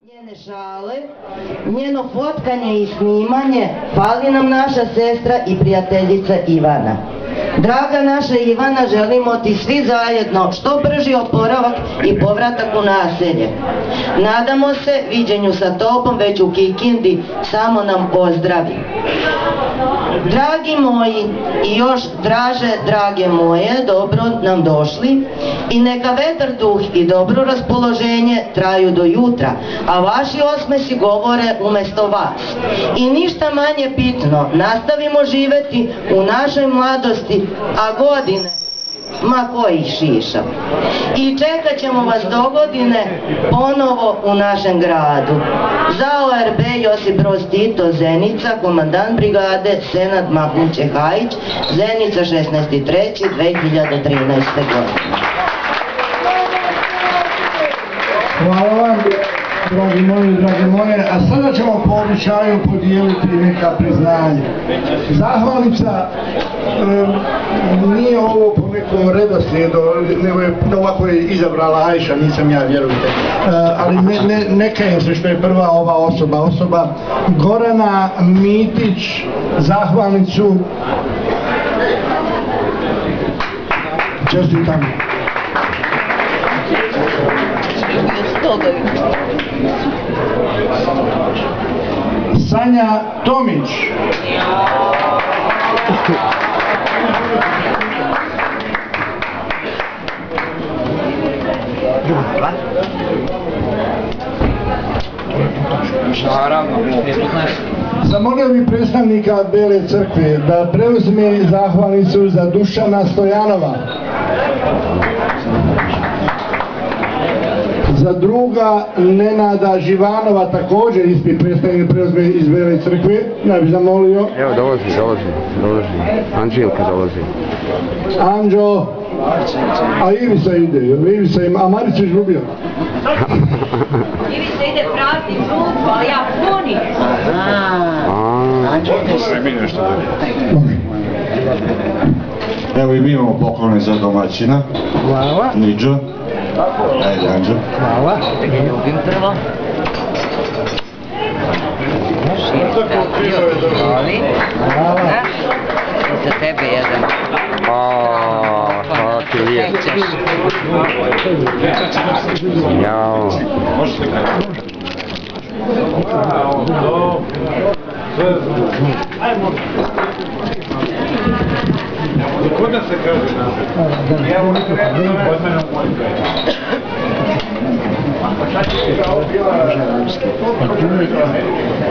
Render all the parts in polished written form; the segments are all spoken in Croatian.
Njene šale, njeno fotkanje i snimanje, fali nam naša sestra i prijateljica Ivana. Draga naša Ivana, želimo ti svi zajedno što brži oporavak i povratak u naselje. Nadamo se viđenju sa tobom već u Kikindi, samo nam pozdravi. Dragi moji i još draže drage moje, dobro nam došli i neka vedar duh i dobro raspoloženje traju do jutra, a vaši osmesi govore umjesto vas. I ništa manje bitno, nastavimo živjeti u našoj mladosti, a godine, ma koji šiša. I čekat ćemo vas do godine ponovo u našem gradu. Za ORB Josip Broz Tito, Zenica, komandant brigade Senad Makunče Hajić, Zenica 16.3.2013. godine. Hvala vam, dragi moje, a sada ćemo po običaju podijeliti neka priznanja. Zahvalnica nije ovo po nekom redoslijedu, nego je ovako je izabrala Ajša, nisam ja, vjerujte. Ali ne kajem se što je prva ova osoba. Gorana Mitić, zahvalnicu. Čestitam. Sanja Tomić. Zamolio bi predstavnika Bele crkve da preuzme zahvalnicu za Dušana Stojanova. Za druga Nenada Živanova također ispred predstavnik preuzme iz Bele crkve. Ja bih zamolio. Evo dolazi. Anđelka dolazi. Anđo. A Ivica ide. A Marić je izgubio. Ivica ide pravi žup, ali ja puni. Evo i mi imamo poklone za domaćina. Hvala. Niđo. Ajde, Anđo. Hvala. Ljubim prvo. Hvala. Za tebe jedan. Hvala ti lijepo. Jao. Kod se kaže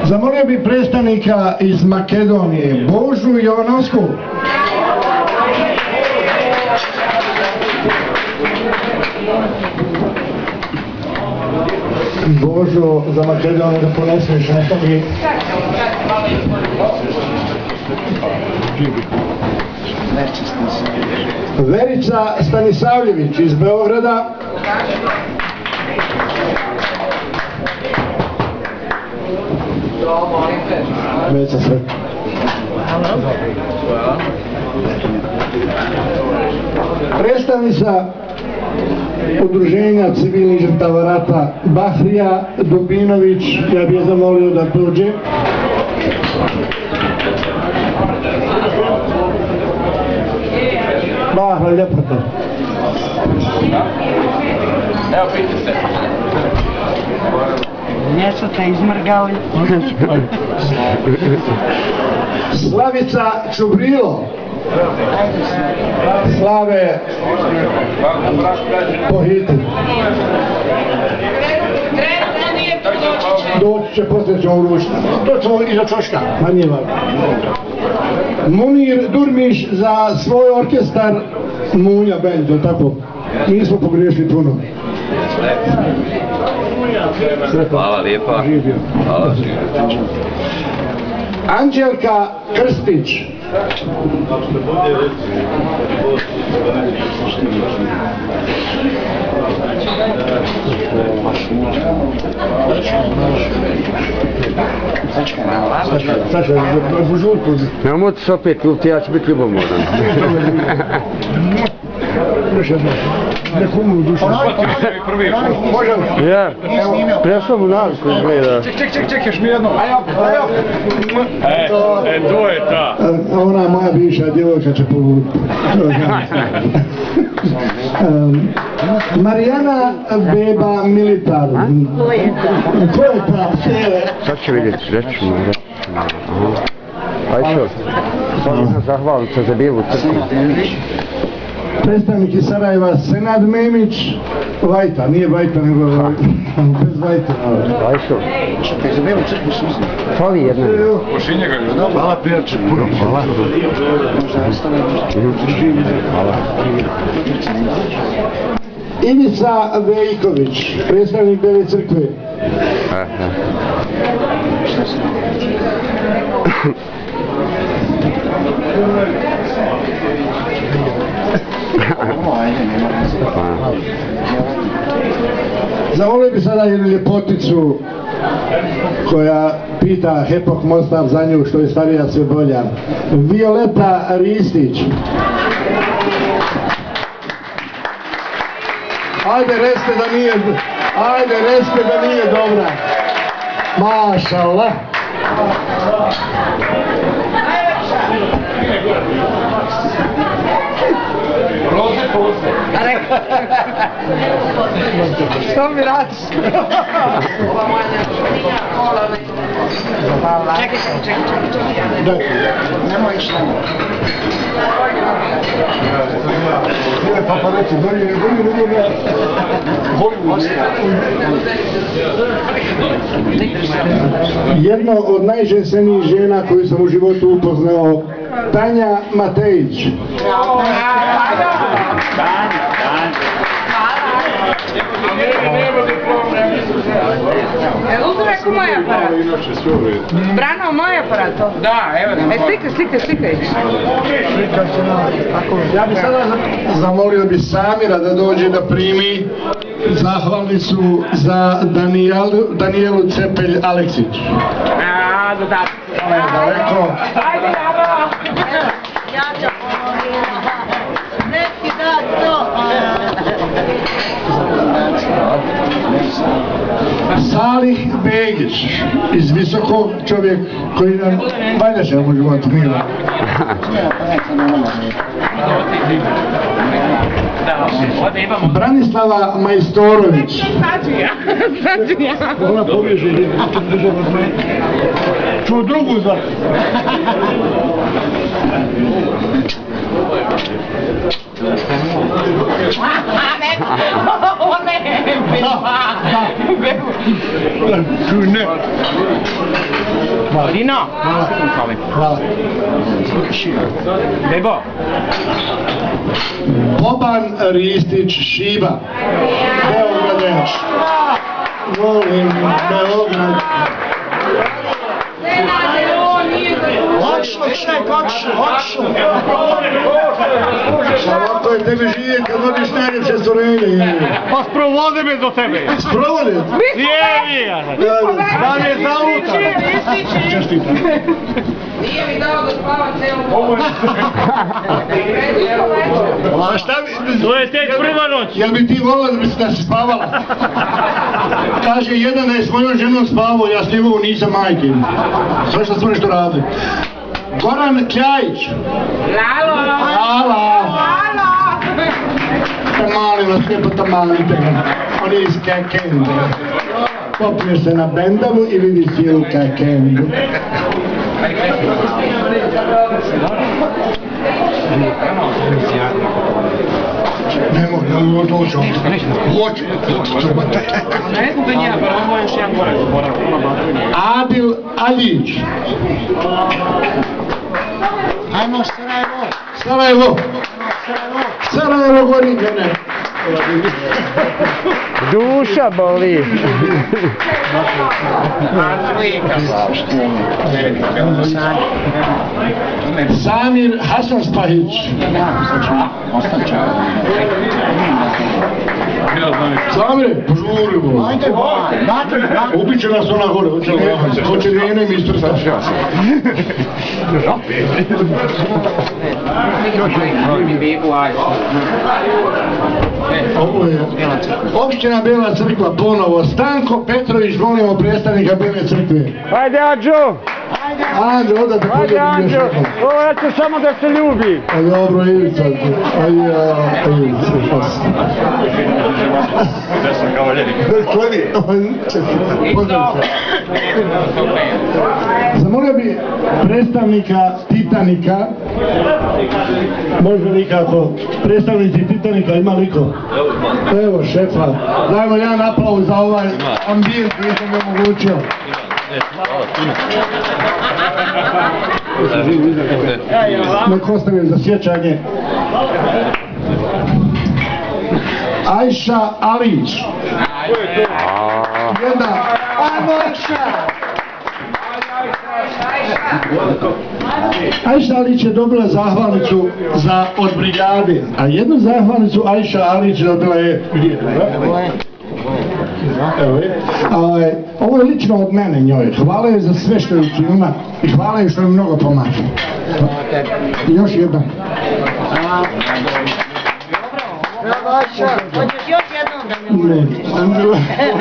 Zamolio bi predstavnika iz Makedonije, Božu Jovanovsku. Božo, za Makedoniju da poneseš na togi. Verica Stanisavljević iz Beograda. Verica sve. Predstavnica Udruženja civilnih žrtava rata Bahrija Dubinović, ja bih je zamolio da dođe. Bahra, ljepota. Evo piti se. Nešto te izmrgali. Slavica Čubrilo. Slave pohiti. Doći će, poslije ćemo uručiti. To ćemo iza čoška, na njima. Munir Durmiš za svoj orkestar Munja Band, tako. Nismo pogriješili puno. Hvala lijepa. Hvala. Anđelka Krstić. Saša, žurku. Nemoj se opet ljubiti, ja ću biti ljubomoran. Još jedno. Neku umru dušu. Može li? Ja, prešao mu naviku izgleda. Ček, još mi jedno. Ajo. To je ta. Ona moja bivša djevojka će povuti. Marijana Beba Militar. Ko je ta? Sad će vidjeti, reći mu. Ajšo, zahvalim se za bilu crkvu. Predstavnik iz Sarajeva Senad Memić, Vajta, nije Vajta nego bez Vajta. Ajšo. Fali jedna. Hvala prijatelj, puno hvala. Ivica Vejković, predstavnik Bele crkve. Zavolio bi sada jednu ljepoticu koja pita Hepok Mostar za nju što je starija sve bolja. Violeta Ristić. Ajde recite da nije dobra. Mašallah. Što mi radiš? Čekaj. Nemoj išta. Pa reći, jedna od najženstvenijih žena koju sam u životu upoznao, Tanja Matejić. Uzmi neko moj aparat. Brano, moj aparat to. Da, evo da. Slikaj. Ja bi sada zamolio bi Samira da dođe da primi zahvalnicu za Danijelu Cepelj Aleksić. Dodatak. Daleko. Ajde, Jaro. Ja neki da to. Salih Begić, iz Visokog, čovjek koji nam valjda u životu mila. Branislava Majstorović. Sađu ja. Ona pobježi, čuo drugu za... Dino! Hvala. Bebo! Boban Ristić Šiba. Beogradenč. Volim Beograd. Lakšo. Ovako je tebi živjeti kad vodiš najljepše stvorenje. Pa sprovode me do tebe! Sprovode? Nije! Da me zaluta! Čestitam. Nije mi dao da spavam celu noć. A šta bi... To je tek prva noć! Jel bi ti volila da si spavala? Kaže jedan da je s mojom ženom spavao, ja s njegovom nisam majke. Sve što smo nešto radili. Goran Kjajić. Lalo. Tamali vas lijepo tamalite. On je iz Kakende. Popneš se na bendavu i vidiš cijelu Kakendu. Nemoj, dođu ovdje. Hoću. Ne znam da njena, pa ovo je još jedan gore. Adil Aljić. Ajmo Sarajevo. Sarajevo Gorigane. Duša boli. Samir Hasan Spahić. Samire, požurimo. Ubit će nas ona gore, hoće Rijene mi istrstati. Ovo je opština Bela Crkva ponovo. Stanko Petrović, molimo predstavnika Bele Crkve. Ajde, Anđo! Anđo, onda te Ajde, Anđo! Ovo ja ću samo da se ljubi. A dobro, Ivica. Ivica. Desno kavaljerik. Zamolio bi predstavnika Titanika, može li kako, predstavnici Titanika, ima li ko? Evo šefa, dajmo jedan aplauz za ovaj ambijent koji sam mi omogućio. Nek ostavim za sjećanje. Ajša Alić. Jedna. Ajša Alić je dobila zahvalnicu od brigade, a jednu zahvalnicu Ajša Alić dobila je gdje? Ovo je lično od mene njoj. Hvala je za sve što je učinila i hvala je što je mnogo pomaže. Još jedan. Hoćeš još jednom da me